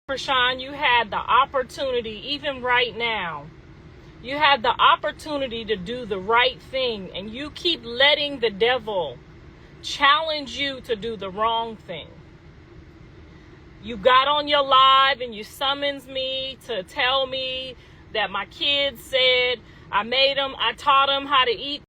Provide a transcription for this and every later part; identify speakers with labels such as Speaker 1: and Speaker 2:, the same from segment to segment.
Speaker 1: Chrisean, you had the opportunity, even right now, you had the opportunity to do the right thing, and you keep letting the devil challenge you to do the wrong thing. You got on your live and you summons me to tell me that my kids said I taught them how to eat.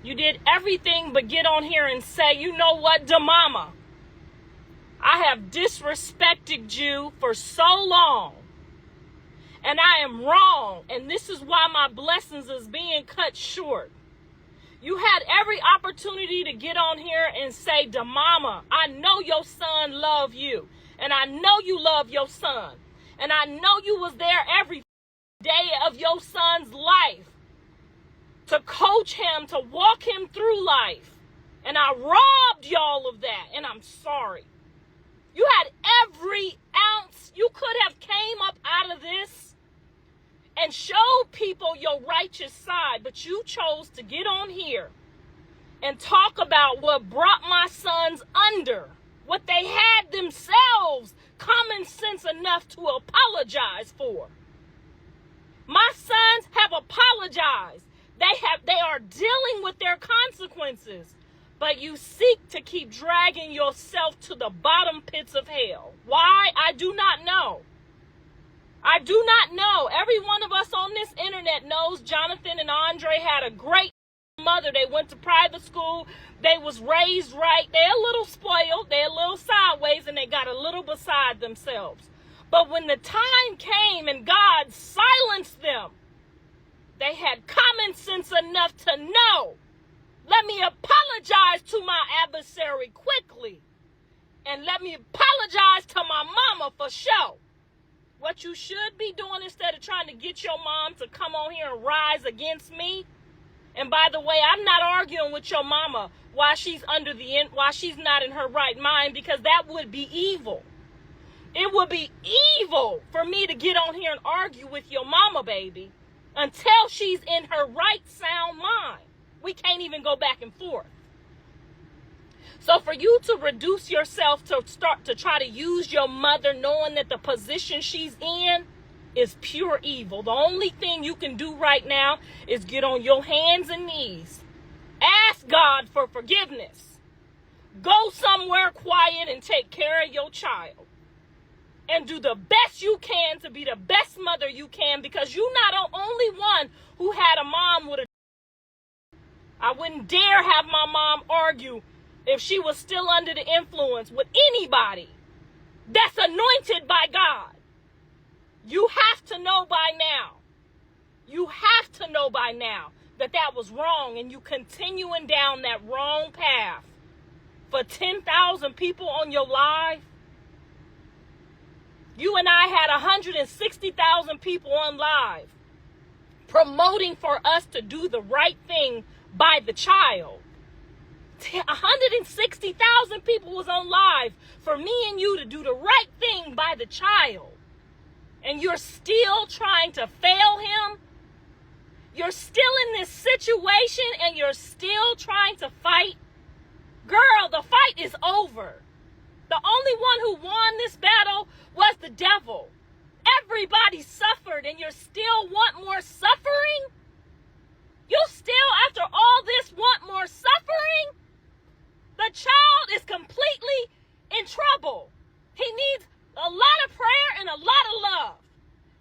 Speaker 1: You did everything but get on here and say, you know what, mama, I have disrespected you for so long, and I am wrong, and this is why my blessings is being cut short. You had every opportunity to get on here and say, mama, I know your son love you, and I know you love your son, and I know you was there every day of your son's life to coach him, to walk him through life, and I robbed y'all of that, and I'm sorry. You had every ounce you could have came up out of this and showed people your righteous side, but you chose to get on here and talk about what brought my sons under, what they had themselves common sense enough to apologize for. My sons have apologized. They are dealing with their consequences. But you seek to keep dragging yourself to the bottom pits of hell. Why? I do not know. I do not know. Every one of us on this internet knows Jonathan and Andre had a great mother. They went to private school. They was raised right. They're a little spoiled. They're a little sideways, and they got a little beside themselves. But when the time came and God silenced them, they had common sense enough to know, let me apologize to my adversary quickly. And let me apologize to my mama for sure. What you should be doing instead of trying to get your mom to come on here and rise against me. And by the way, I'm not arguing with your mama while she's not in her right mind, because that would be evil. It would be evil for me to get on here and argue with your mama, baby, until she's in her right sound mind. We can't even go back and forth. So for you to reduce yourself to start to try to use your mother knowing that the position she's in is pure evil. The only thing you can do right now is get on your hands and knees. Ask God for forgiveness. Go somewhere quiet and take care of your child. And do the best you can to be the best mother you can, because you're not the only one who had a mom with a... I wouldn't dare have my mom argue if she was still under the influence with anybody that's anointed by God. You have to know by now. You have to know by now that that was wrong, and you continuing down that wrong path for 10,000 people on your live. You and I had 160,000 people on live promoting for us to do the right thing by the child. 160,000 people was on live for me and you to do the right thing by the child. And you're still trying to fail him. You're still in this situation and you're still trying to fight. Girl, the fight is over. The only one who won this battle was the devil. Everybody suffered, and you still want more suffering? You still, after all this, want more suffering? The child is completely in trouble. He needs a lot of prayer and a lot of love.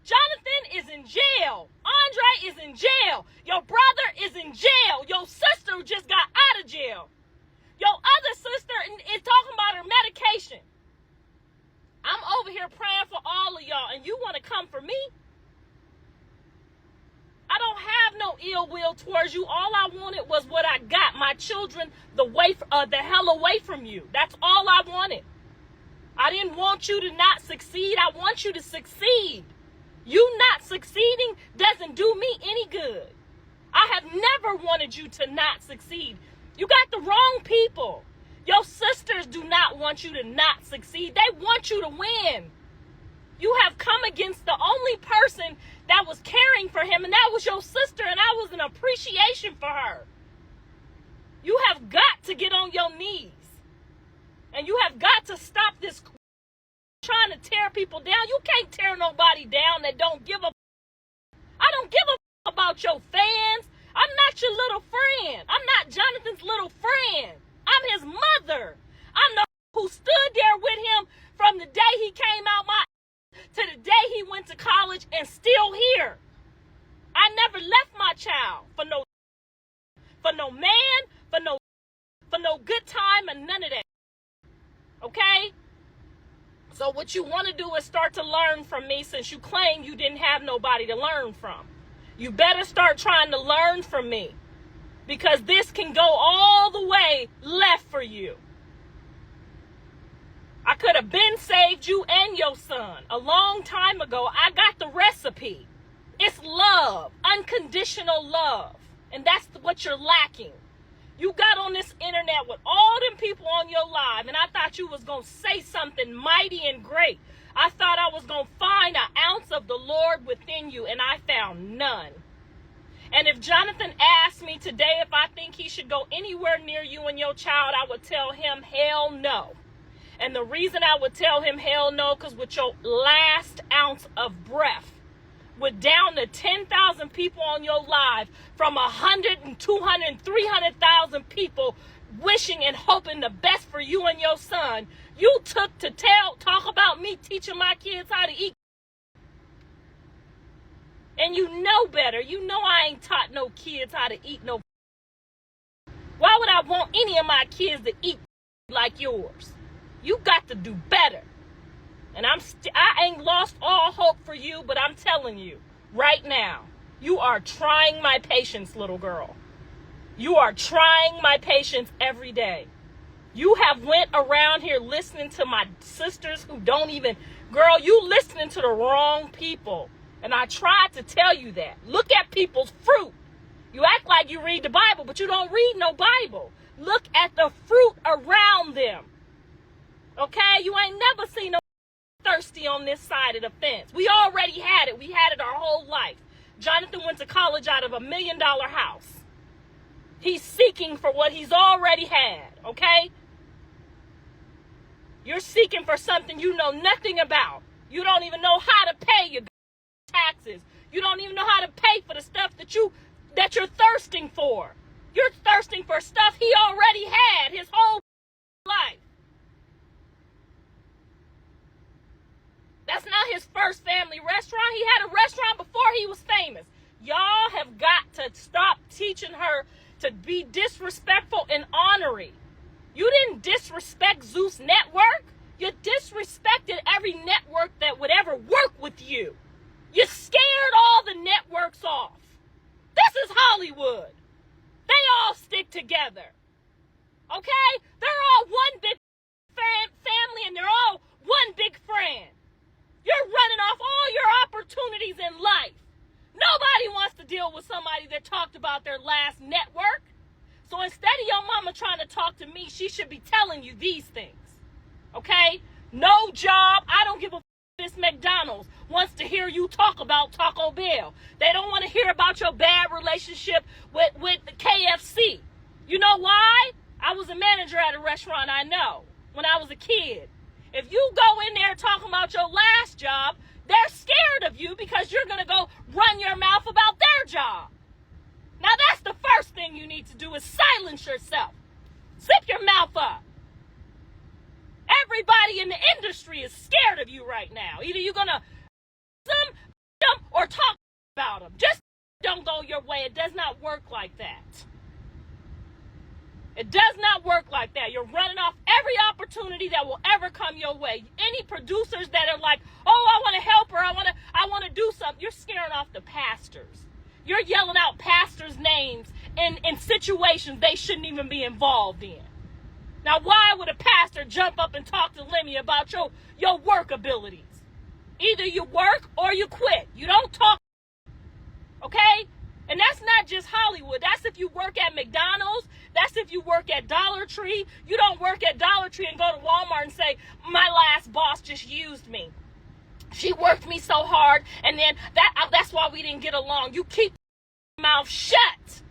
Speaker 1: Jonathan is in jail. Andre is in jail. Your brother is in jail. Your sister just got out of jail. Your other sister is talking about her medication. I'm over here praying for all of y'all, and you want to come for me? I don't have no ill will towards you. All I wanted was what I got. My children, the hell away from you. That's all I wanted. I didn't want you to not succeed. I want you to succeed. You not succeeding doesn't do me any good. I have never wanted you to not succeed. You got the wrong people. Your sisters do not want you to not succeed. They want you to win. You have come against the only person that was caring for him, and that was your sister, and that was an appreciation for her. You have got to get on your knees, and you have got to stop this trying to tear people down. You can't tear nobody down that don't give a. I don't give a about your fans. I'm not your little friend. I'm not Jonathan's little friend. I'm his mother. I'm the who stood there with him from the day he came out to the day he went to college and still here. I never left my child for no man, for no good time and none of that. Okay? So what you want to do is start to learn from me, since you claim you didn't have nobody to learn from. You better start trying to learn from me, because this can go all the way left for you. I could have been saved you and your son a long time ago. I got the recipe. It's love, unconditional love. And that's what you're lacking. You got on this internet with all them people on your live, and I thought you was going to say something mighty and great. I thought I was going to find an ounce of the Lord within you, and I found none. And if Jonathan asked me today if I think he should go anywhere near you and your child, I would tell him hell no. And the reason I would tell him hell no, because with your last ounce of breath, with down to 10,000 people on your live, from 100 and 200 and 300,000 people wishing and hoping the best for you and your son, you took to talk about me teaching my kids how to eat. And you know better. You know I ain't taught no kids how to eat no. Why would I want any of my kids to eat like yours? You got to do better. And I ain't lost all hope for you, but I'm telling you right now, you are trying my patience, little girl. You are trying my patience every day. You have went around here listening to my sisters who don't even, girl, you listening to the wrong people. And I tried to tell you that. Look at people's fruit. You act like you read the Bible, but you don't read no Bible. Look at the fruit around them. Okay? You ain't never seen no thirsty on this side of the fence. We already had it. We had it our whole life. Jonathan went to college out of $1 million house. He's seeking for what he's already had. Okay? You're seeking for something you know nothing about. You don't even know how to pay your taxes. You don't even know how to pay for the stuff that you're thirsting for. You're thirsting for stuff he already had his whole life. That's not his first family restaurant. He had a restaurant before he was famous. Y'all have got to stop teaching her to be disrespectful and honorary. You didn't disrespect Zeus Network. You disrespected every network that would ever work with you. You scared all the networks off. This is Hollywood. They all stick together. Okay? They're all one big family, and they're all one big friend. You're running off all your opportunities in life. Nobody wants to deal with somebody that talked about their last network. So instead of your mama trying to talk to me, she should be telling you these things. Okay? No job. I don't give a this McDonald's wants to hear you talk about Taco Bell. They don't want to hear about your bad relationship with the KFC. You know why? I was a manager at a restaurant, I know, when I was a kid. If you go in there talking about your last job, they're scared of you because you're going to go run your mouth about their job. Now that's the first thing you need to do, is silence yourself. Zip your mouth up. Everybody in the industry is scared of you right now. Either you're going to them or talk about them. Just don't go your way. It does not work like that. It does not work like that. You're running off every opportunity that will ever come your way. Any producers that are like, oh, I want to help her, I want to do something, you're scaring off the pastors. You're yelling out pastors' names in situations they shouldn't even be involved in. Now, why would a pastor jump up and talk to Lemmy about your work abilities? Either you work or you quit. You don't talk, okay? And that's not just Hollywood. That's if you work at McDonald's. That's if you work at Dollar Tree. You don't work at Dollar Tree and go to Walmart and say, my last boss just used me. She worked me so hard, and then that's why we didn't get along. You keep your mouth shut.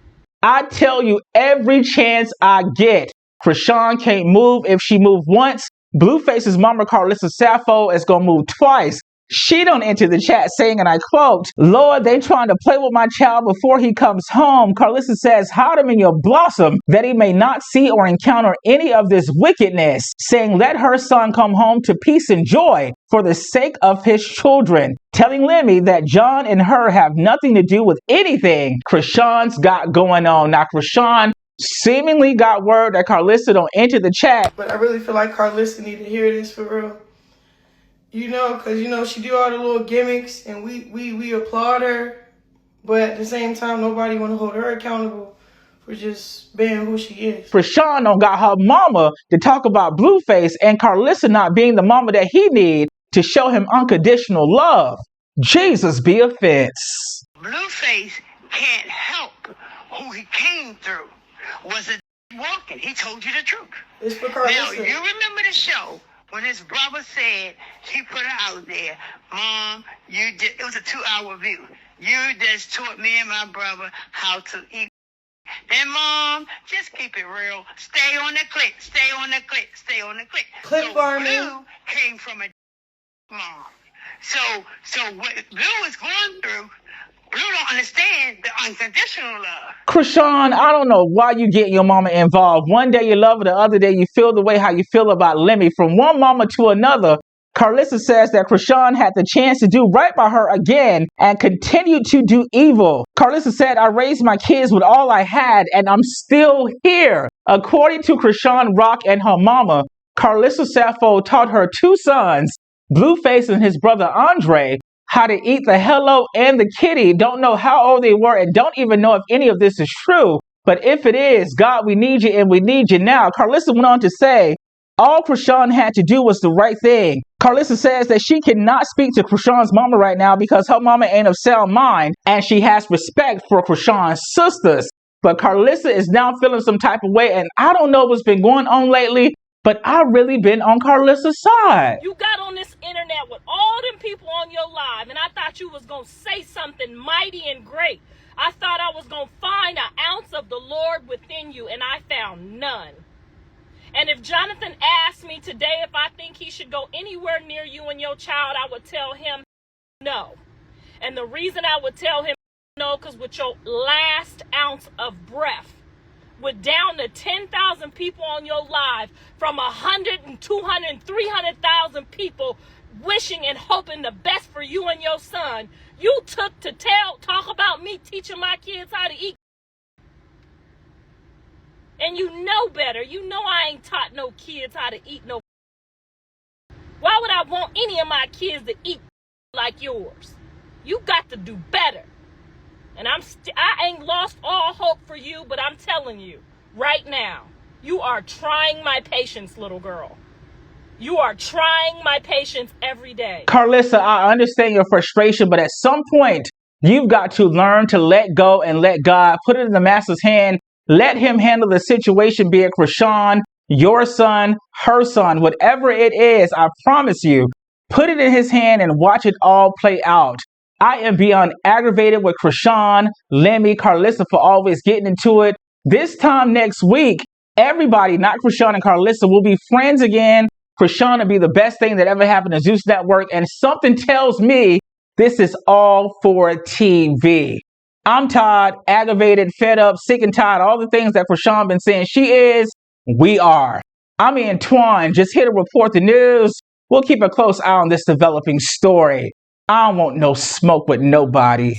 Speaker 2: I tell you every chance I get, Chrisean can't move. If she moved once, Blueface's mama, Karlissa Sappho, is gonna move twice. She don't enter the chat saying, and I quote, "Lord, they trying to play with my child before he comes home." Karlissa says, "Hide him in your blossom, that he may not see or encounter any of this wickedness," saying, "Let her son come home to peace and joy for the sake of his children," telling Lemmy that John and her have nothing to do with anything Chrisean's got going on. Now, Chrisean seemingly got word that Karlissa don't enter the chat.
Speaker 3: But I really feel like Karlissa need to hear this for real. You know, because, you know, she do all the little gimmicks and we applaud her. But at the same time, nobody want to hold her accountable for just being who she is.
Speaker 2: Chrisean don't got her mama to talk about Blueface and Karlissa not being the mama that he need to show him unconditional love. Jesus be a fence.
Speaker 4: Blueface can't help who he came through. Was it walking? He told you the truth.
Speaker 3: It's for Karlissa.
Speaker 4: Now, you remember the show when his brother said, he put her out there, "Mom, it was a 2-hour view. You just taught me and my brother how to eat. And Mom, just keep it real. Stay on the click, stay on the click, stay on the click."
Speaker 3: Click farming.
Speaker 4: Blue came from a mom. So what Blue is going through, Blue don't understand the unconditional love.
Speaker 2: Chrisean, I don't know why you getting your mama involved. One day you love her, the other day you feel the way how you feel about Lemmy. From one mama to another, Karlissa says that Chrisean had the chance to do right by her again and continued to do evil. Karlissa said, "I raised my kids with all I had and I'm still here." According to Chrisean Rock and her mama, Karlissa Sappho taught her 2 sons, Blueface and his brother Andre, how to eat the hello and the kitty. Don't know how old they were and don't even know if any of this is true. But if it is, God, we need you and we need you now. Karlissa went on to say, all Chrisean had to do was the right thing. Karlissa says that she cannot speak to Chrisean's mama right now because her mama ain't of sound mind and she has respect for Chrisean's sisters. But Karlissa is now feeling some type of way, and I don't know what's been going on lately, but I've really been on Karlissa's side.
Speaker 1: You got on this internet with all them people on your live, and I thought you was going to say something mighty and great. I thought I was going to find an ounce of the Lord within you, and I found none. And if Jonathan asked me today if I think he should go anywhere near you and your child, I would tell him no. And the reason I would tell him no, because with your last ounce of breath, with down to 10,000 people on your live, from 100 and 200 and 300,000 people wishing and hoping the best for you and your son, you took to talk about me teaching my kids how to eat. And you know better. You know I ain't taught no kids how to eat no. Why would I want any of my kids to eat like yours? You got to do better. And I ain't lost all hope for you, but I'm telling you right now, you are trying my patience, little girl. You are trying my patience every day.
Speaker 2: Karlissa, I understand your frustration, but at some point, you've got to learn to let go and let God. Put it in the master's hand. Let him handle the situation, be it Chrisean, your son, her son, whatever it is, I promise you, put it in his hand and watch it all play out. I am beyond aggravated with Chrisean, Lemmy, Karlissa for always getting into it. This time next week, everybody, not Chrisean and Karlissa, will be friends again. Chrisean will be the best thing that ever happened to Zeus Network, and something tells me this is all for TV. I'm tired, aggravated, fed up, sick and tired, all the things that Chrisean been saying she is, we are. I'm Antoine, just here to report the news. We'll keep a close eye on this developing story. I don't want no smoke with nobody.